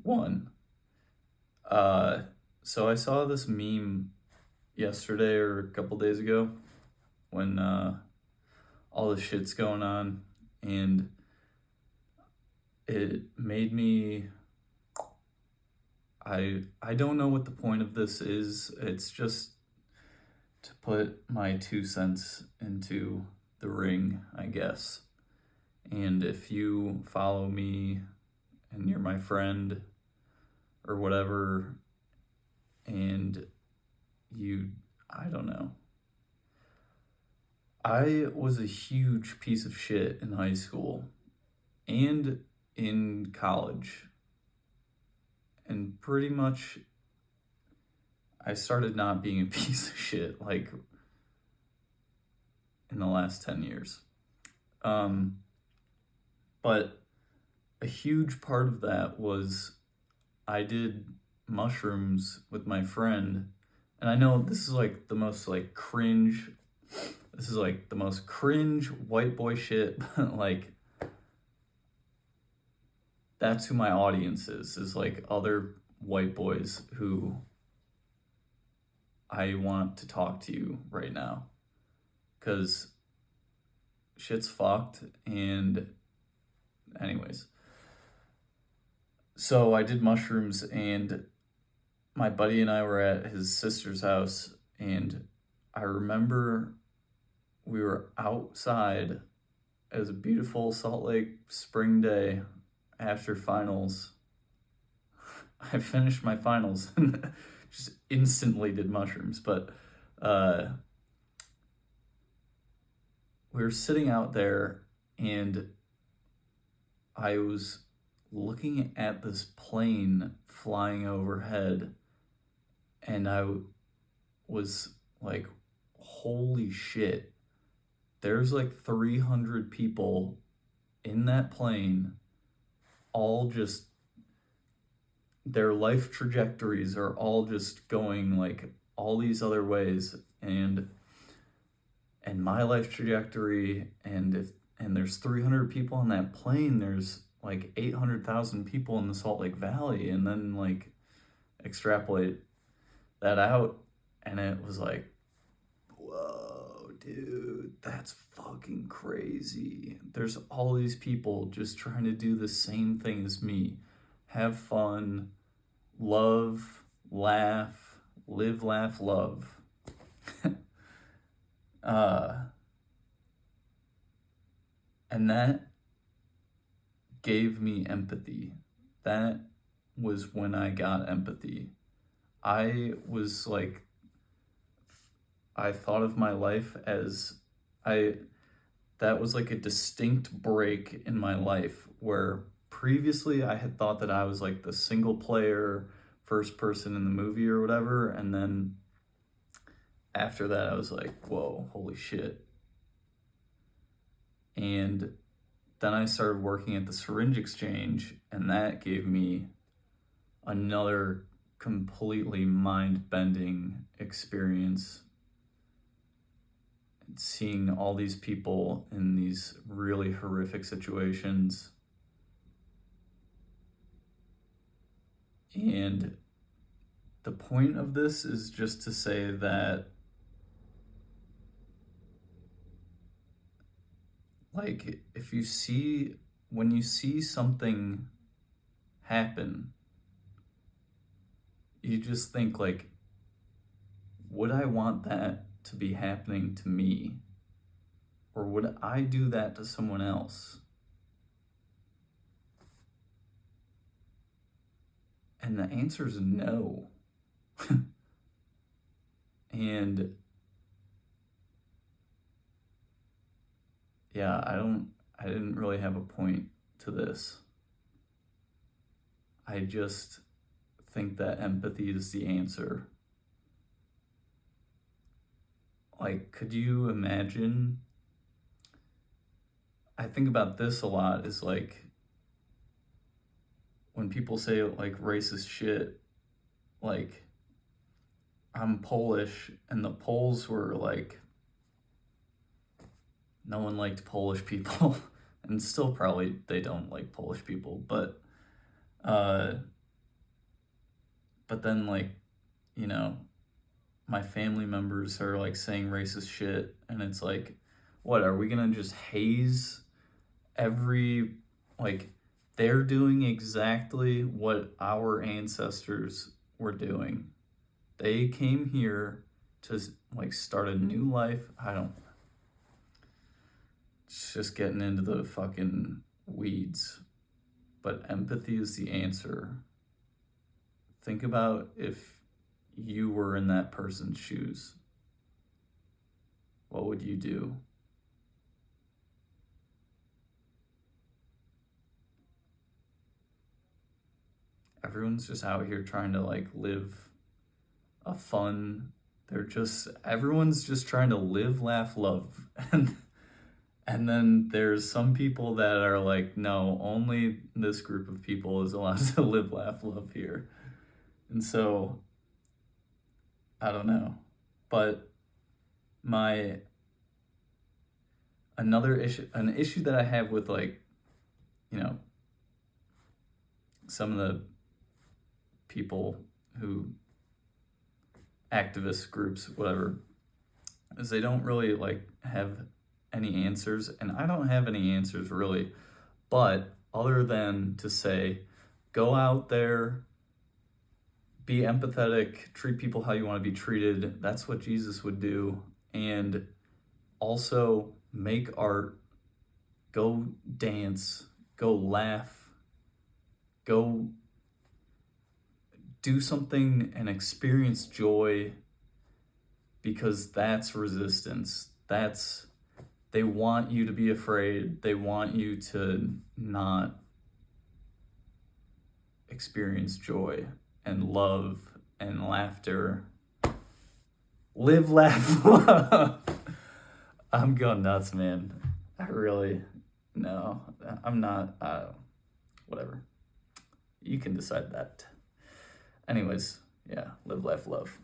One, uh, so I saw this meme yesterday or a couple days ago when all the shit's going on, and it made me. I don't know what the point of this is. It's just to put my 2 cents into the ring, I guess. And if you follow me and you're my friend or whatever, and I don't know. I was a huge piece of shit in high school and in college. And pretty much I started not being a piece of shit like in the last 10 years. Um, but a huge part of that was I did mushrooms with my friend. And I know this is like the most like cringe, this is like the most cringe white boy shit, but like that's who my audience is like other white boys who I want to talk to you right now. Because shit's fucked. And, anyways. So I did mushrooms, and my buddy and I were at his sister's house, and I remember we were outside. It was a beautiful Salt Lake spring day after finals. I finished my finals and just instantly did mushrooms, but we were sitting out there, and I was looking at this plane flying overhead, and I was like, holy shit, there's like 300 people in that plane, all just, their life trajectories are all just going like all these other ways, and my life trajectory, and there's 300 people on that plane, there's like 800,000 people in the Salt Lake Valley, and then like extrapolate that out, and it was like, whoa, dude, that's fucking crazy. There's all these people just trying to do the same thing as me. Have fun, love, laugh, live, laugh, love. And that gave me empathy. That was when I got empathy. I was like, I thought of my life as that was like a distinct break in my life where previously I had thought that I was like the single player, first person in the movie or whatever. And then after that, I was like, whoa, holy shit. And then I started working at the syringe exchange, and that gave me another completely mind-bending experience. Seeing all these people in these really horrific situations. And the point of this is just to say that, like, when you see something happen, you just think, like, would I want that to be happening to me? Or would I do that to someone else? And the answer is no. And yeah, I didn't really have a point to this. I just think that empathy is the answer. Like, could you imagine? I think about this a lot, is like when people say like racist shit, like I'm Polish, and the Poles were like, no one liked Polish people, and still probably they don't like Polish people, but but then like, you know, my family members are like saying racist shit, and it's like, what, are we gonna just haze every, like, they're doing exactly what our ancestors were doing. They came here to like start a new life. I don't, it's just getting into the fucking weeds. But empathy is the answer. Think about if you were in that person's shoes. What would you do? Everyone's just out here trying to like live a fun, everyone's just trying to live, laugh, love. And then there's some people that are like, no, only this group of people is allowed to live, laugh, love here. And so I don't know. But my an issue that I have with, like, you know, some of the people who, activist groups, whatever, is they don't really like have any answers, and I don't have any answers really, but other than to say, go out there, be empathetic, treat people how you want to be treated. That's what Jesus would do. And also make art, go dance, go laugh, go do something and experience joy, because that's resistance. They want you to be afraid. They want you to not experience joy and love and laughter. Live, laugh, love. I'm going nuts, man. No, I'm not, whatever. You can decide that. Anyways, yeah, live, laugh, love.